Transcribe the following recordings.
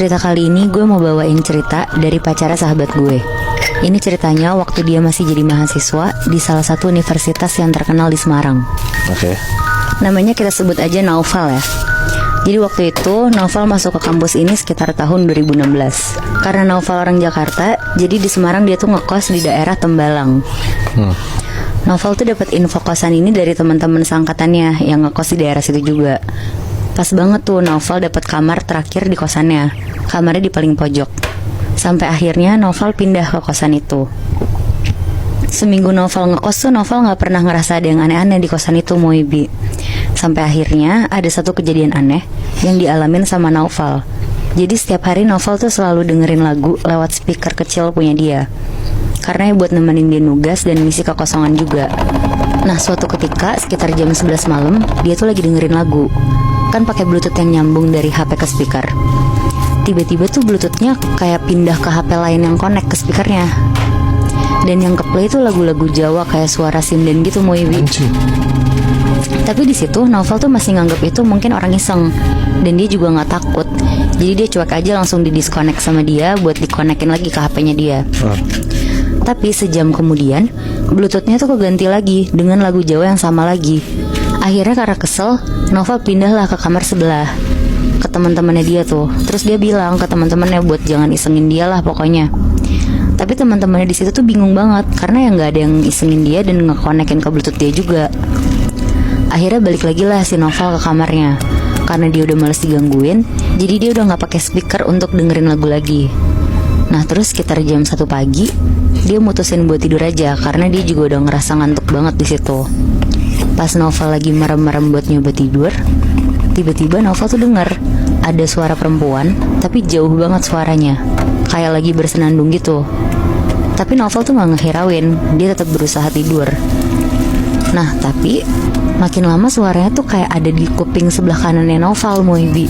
cerita kali ini gue mau bawain cerita dari pacara sahabat gue. Ini ceritanya waktu dia masih jadi mahasiswa di salah satu universitas yang terkenal di Semarang. Oke. Namanya kita sebut aja Naufal ya. Jadi waktu itu Naufal masuk ke kampus ini sekitar tahun 2016. Karena Naufal orang Jakarta, jadi di Semarang dia tuh ngekos di daerah Tembalang. Naufal tuh dapat info kosan ini dari teman-teman seangkatannya yang ngekos di daerah situ juga. Pas banget tuh Naufal dapat kamar terakhir di kosannya. Kamarnya di paling pojok. Sampai akhirnya Naufal pindah ke kosan itu. Seminggu Naufal ngekos tuh Naufal gak pernah ngerasa ada yang aneh-aneh di kosan itu, Moibi. Sampai akhirnya ada satu kejadian aneh yang dialamin sama Naufal. Jadi setiap hari Naufal tuh selalu dengerin lagu lewat speaker kecil punya dia. Karena buat nemenin dia nugas dan ngisi kekosongan juga. Nah suatu ketika sekitar jam 11 malam dia tuh lagi dengerin lagu. Kan pakai bluetooth yang nyambung dari HP ke speaker. Tiba-tiba tuh bluetoothnya kayak pindah ke HP lain yang connect ke speakernya. Dan yang ke play itu lagu-lagu Jawa kayak suara sinden gitu, Moibi. Tapi di situ Naufal tuh masih nganggap itu mungkin orang iseng. Dan dia juga gak takut. Jadi dia cuek aja langsung di disconnect sama dia buat dikonekin lagi ke HP-nya dia. Tapi sejam kemudian bluetoothnya tuh keganti lagi dengan lagu Jawa yang sama lagi. Akhirnya karena kesel, Naufal pindahlah ke kamar sebelah, ke teman-temannya dia tuh. Terus dia bilang ke teman-temannya buat jangan isengin dia lah pokoknya. Tapi teman-temannya di situ tuh bingung banget karena yang nggak ada yang isengin dia dan ngekonekin ke bluetooth dia juga. Akhirnya balik lagi lah si Naufal ke kamarnya karena dia udah males digangguin. Jadi dia udah nggak pakai speaker untuk dengerin lagu lagi. Nah terus sekitar jam 1 pagi dia mutusin buat tidur aja karena dia juga udah ngerasa ngantuk banget di situ. Pas Naufal lagi merem-merem buat nyoba tidur, tiba-tiba Naufal tuh dengar ada suara perempuan, tapi jauh banget suaranya, kayak lagi bersenandung gitu. Tapi Naufal tuh gak ngehirauin, dia tetap berusaha tidur. Nah tapi makin lama suaranya tuh kayak ada di kuping sebelah kanannya Naufal, Moibi.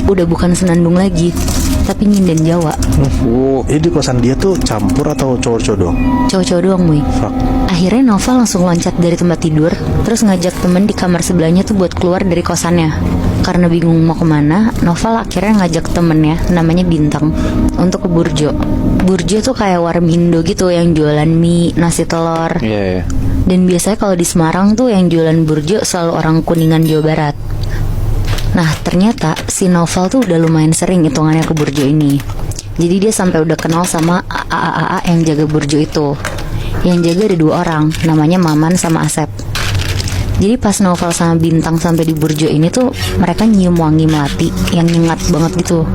Udah bukan senandung lagi, tapi nyinden Jawa. Jadi di kosan dia tuh campur atau cowok-cowok doang? Cowok-cowok doang, Moy. Akhirnya Naufal langsung loncat dari tempat tidur, terus ngajak temen di kamar sebelahnya tuh buat keluar dari kosannya. Karena bingung mau kemana, Naufal akhirnya ngajak temennya, namanya Bintang, untuk ke Burjo. Burjo tuh kayak warung Indo gitu yang jualan mie, nasi telur. Dan biasanya kalau di Semarang tuh yang jualan Burjo selalu orang Kuningan, Jawa Barat. Nah ternyata si Naufal tuh udah lumayan sering hitungannya ke Burjo ini. Jadi dia sampai udah kenal sama AA yang jaga Burjo itu. Yang jaga ada 2 orang, namanya Maman sama Asep. Jadi pas Naufal sama Bintang sampai di Burjo ini tuh mereka nyium wangi melati yang nyengat banget gitu.